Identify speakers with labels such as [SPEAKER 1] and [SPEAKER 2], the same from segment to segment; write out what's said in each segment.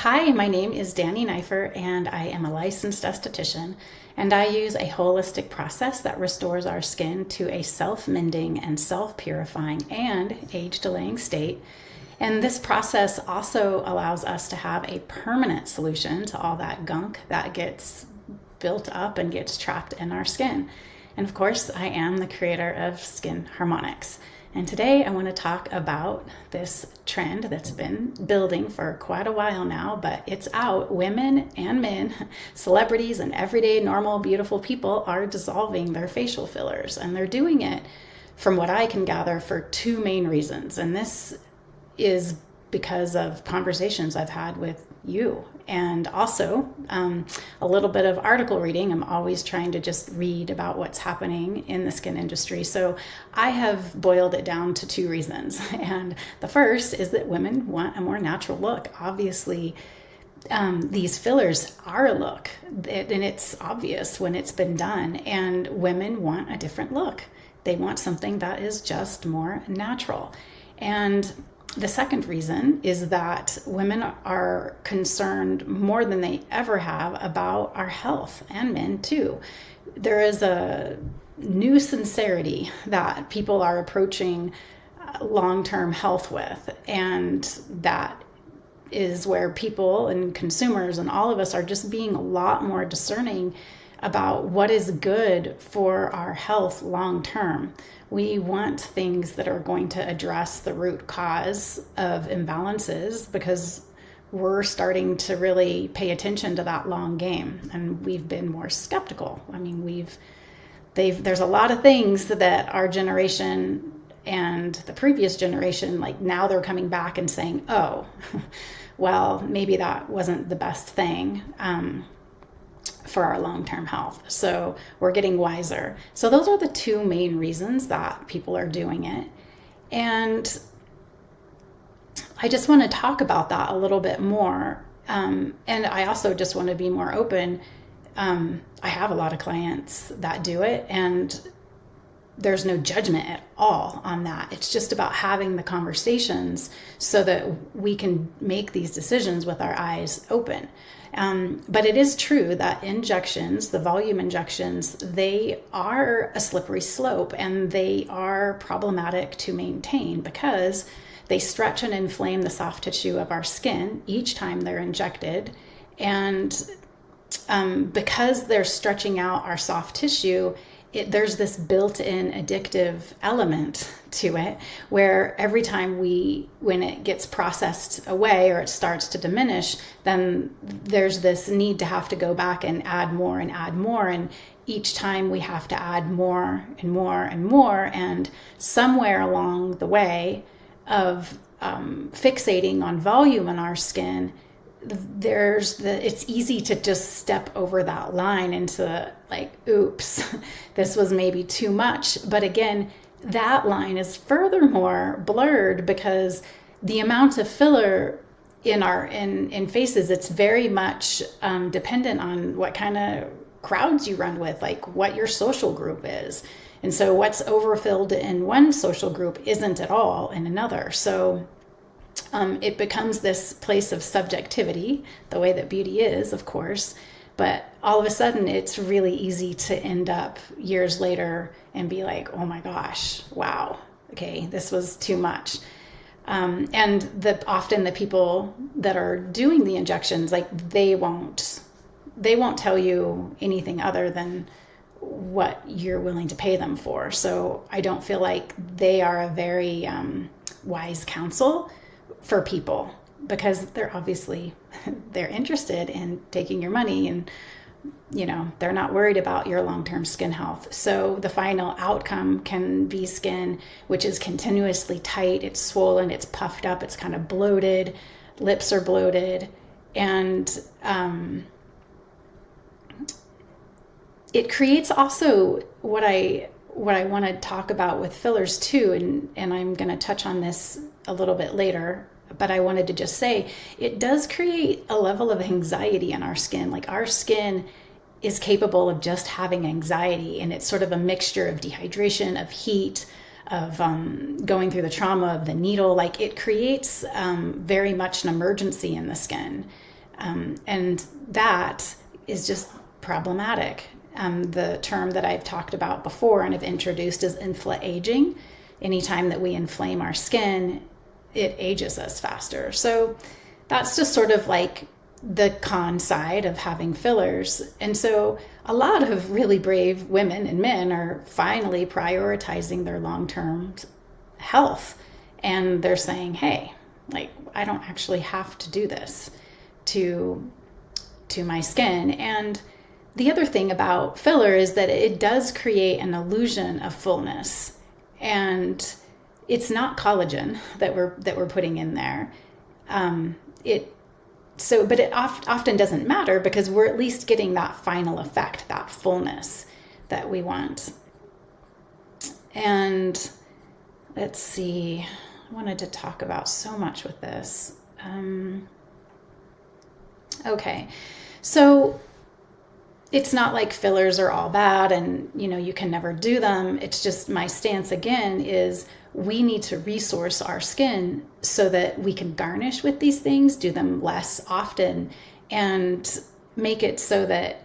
[SPEAKER 1] Hi, my name is Danny Neifer, and I am a licensed esthetician. And I use a holistic process that restores our skin to a self-mending and self-purifying and age-delaying state. And this process also allows us to have a permanent solution to all that gunk that gets built up and gets trapped in our skin. And of course, I am the creator of Skin Harmonics. And today I want to talk about this trend that's been building for quite a while now, but it's out. Women and men, celebrities and everyday normal, beautiful people are dissolving their facial fillers. And they're doing it, from what I can gather, for two main reasons. And this is because of conversations I've had with you, and also a little bit of article reading. I'm always trying to just read about what's happening in the skin industry. So I have boiled it down to two reasons. And the first is that women want a more natural look. Obviously, these fillers are a look, and it's obvious when it's been done. And women want a different look. They want something that is just more natural. And the second reason is that women are concerned more than they ever have about our health, and men too. There is a new sincerity that people are approaching long-term health with, and that is where people and consumers and all of us are just being a lot more discerning about what is good for our health long term. We want things that are going to address the root cause of imbalances, because we're starting to really pay attention to that long game, and we've been more skeptical. I mean, there's a lot of things that our generation and the previous generation, like now they're coming back and saying, oh, well, maybe that wasn't the best thing for our long-term health. So we're getting wiser. So those are the two main reasons that people are doing it. And I just want to talk about that a little bit more. And I also just want to be more open. I have a lot of clients that do it, and there's no judgment at all on that. It's just about having the conversations so that we can make these decisions with our eyes open. But it is true that injections, the volume injections, they are a slippery slope, and they are problematic to maintain because they stretch and inflame the soft tissue of our skin each time they're injected. And because they're stretching out our soft tissue, there's this built-in addictive element to it, where every time when it gets processed away or it starts to diminish, then there's this need to have to go back and add more and add more. And each time we have to add more and more and more. And somewhere along the way of fixating on volume in our skin, it's easy to just step over that line into like, oops, this was maybe too much. But again, that line is furthermore blurred because the amount of filler in faces, it's very much dependent on what kind of crowds you run with, like what your social group is. And so what's overfilled in one social group isn't at all in another. So it becomes this place of subjectivity, the way that beauty is, of course, but all of a sudden it's really easy to end up years later and be like, oh my gosh, wow, okay, this was too much. And often the people that are doing the injections, like they won't tell you anything other than what you're willing to pay them for. So I don't feel like they are a very wise counsel for people, because they're interested in taking your money, and they're not worried about your long-term skin health. So the final outcome can be skin which is continuously tight, it's swollen, it's puffed up, it's kind of bloated, lips are bloated, and it creates also what I want to talk about with fillers too, and I'm going to touch on this a little bit later, but I wanted to just say it does create a level of anxiety in our skin. Like our skin is capable of just having anxiety, and it's sort of a mixture of dehydration, of heat, of going through the trauma of the needle. Like it creates very much an emergency in the skin. And that is just problematic. The term that I've talked about before and have introduced is infla-aging. Anytime that we inflame our skin, it ages us faster. So that's just sort of like the con side of having fillers. And so a lot of really brave women and men are finally prioritizing their long-term health. And they're saying, hey, like, I don't actually have to do this to my skin. And the other thing about filler is that it does create an illusion of fullness. And it's not collagen that we're putting in there. But it often doesn't matter because we're at least getting that final effect, that fullness that we want. And let's see, I wanted to talk about so much with this. Okay, so it's not like fillers are all bad and, you can never do them. It's just my stance again is we need to resource our skin so that we can garnish with these things, do them less often, and make it so that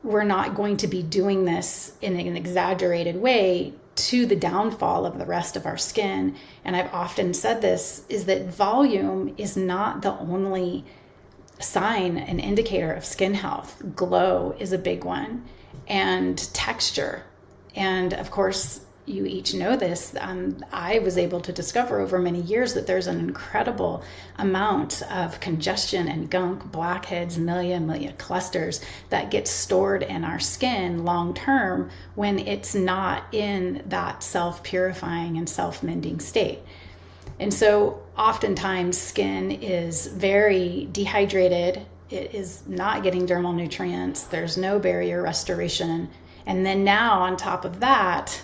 [SPEAKER 1] we're not going to be doing this in an exaggerated way to the downfall of the rest of our skin. And I've often said this, is that volume is not the only sign, an indicator of skin health. Glow is a big one, and texture. And of course, you each know this. I was able to discover over many years that there's an incredible amount of congestion and gunk, blackheads, milia clusters that get stored in our skin long term when it's not in that self-purifying and self-mending state. And so oftentimes skin is very dehydrated. It is not getting dermal nutrients. There's no barrier restoration. And then now on top of that,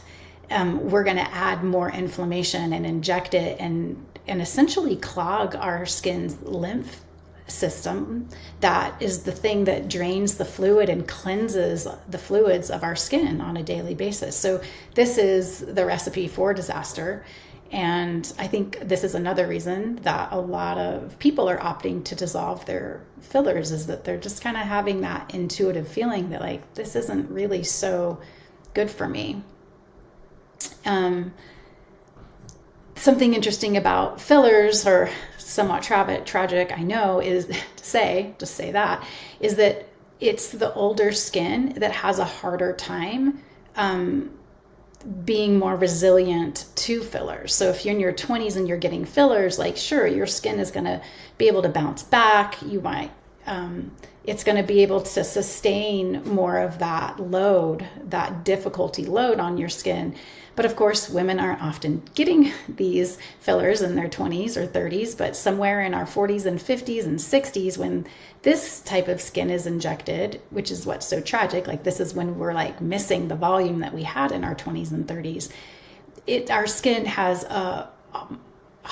[SPEAKER 1] we're going to add more inflammation and inject it and essentially clog our skin's lymph system. That is the thing that drains the fluid and cleanses the fluids of our skin on a daily basis. So this is the recipe for disaster. And I think this is another reason that a lot of people are opting to dissolve their fillers, is that they're just kind of having that intuitive feeling that like, this isn't really so good for me. Something interesting about fillers, or somewhat tragic, I know, is to say that it's the older skin that has a harder time being more resilient to fillers. So if you're in your 20s and you're getting fillers, like, sure, your skin is going to be able to bounce back. You might, it's going to be able to sustain more of that load, that difficulty load on your skin. But of course, women aren't often getting these fillers in their 20s or 30s, but somewhere in our 40s and 50s and 60s, when this type of skin is injected, which is what's so tragic, like this is when we're like missing the volume that we had in our 20s and 30s. Our skin has a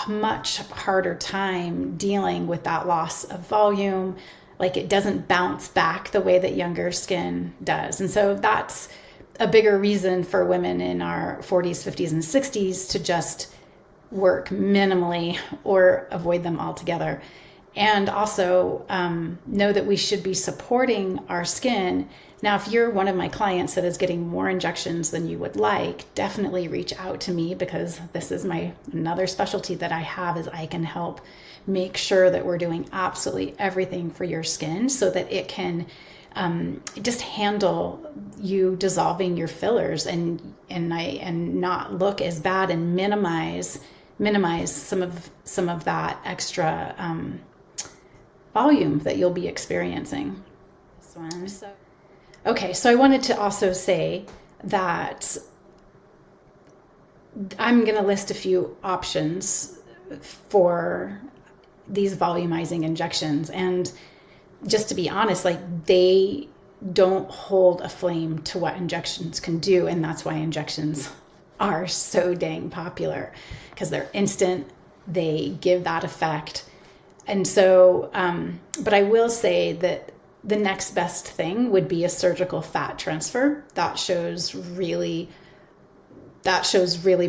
[SPEAKER 1] much harder time dealing with that loss of volume. Like it doesn't bounce back the way that younger skin does. And so that's a bigger reason for women in our 40s, 50s, and 60s to just work minimally or avoid them altogether. And also know that we should be supporting our skin. Now, if you're one of my clients that is getting more injections than you would like, definitely reach out to me, because this is another specialty that I have, is I can help make sure that we're doing absolutely everything for your skin so that it can just handle you dissolving your fillers and not look as bad, and minimize some of that extra volume that you'll be experiencing. This one. So I wanted to also say that I'm going to list a few options for these volumizing injections, and just to be honest, like they don't hold a flame to what injections can do. And that's why injections are so dang popular, because they're instant, they give that effect. And so, but I will say that the next best thing would be a surgical fat transfer. That shows really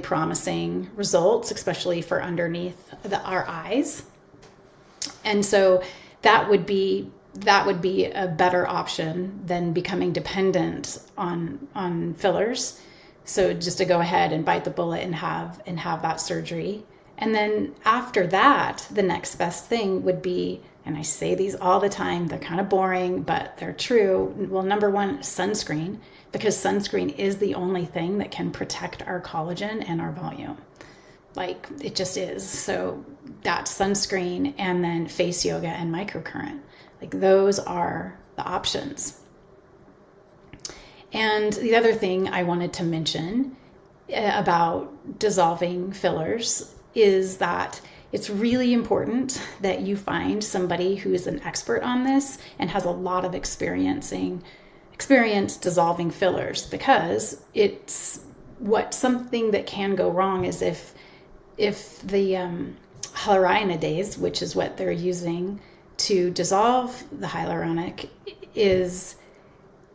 [SPEAKER 1] promising results, especially for underneath our eyes. And so that would be a better option than becoming dependent on fillers. So just to go ahead and bite the bullet and have that surgery. And then after that, the next best thing would be, and I say these all the time, they're kind of boring, but they're true. Well, number one, sunscreen, because sunscreen is the only thing that can protect our collagen and our volume. Like, it just is. So that's sunscreen, and then face yoga and microcurrent. Like, those are the options. And the other thing I wanted to mention about dissolving fillers is that it's really important that you find somebody who is an expert on this and has a lot of experience dissolving fillers, because it's something that can go wrong is if the hyaluronidase, which is what they're using to dissolve the hyaluronic, is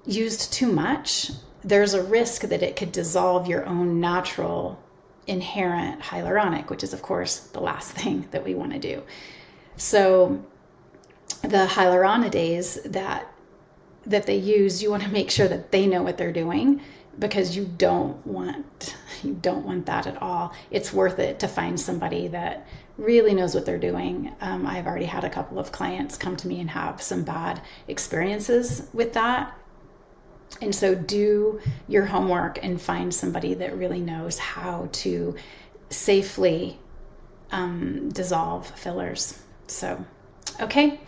[SPEAKER 1] used too much, there's a risk that it could dissolve your own natural inherent hyaluronic, which is of course the last thing that we want to do. So the hyaluronidase that they use, you want to make sure that they know what they're doing, because you don't want that at all. It's worth it to find somebody that really knows what they're doing. I've already had a couple of clients come to me and have some bad experiences with that. And so do your homework and find somebody that really knows how to safely dissolve fillers. So, okay,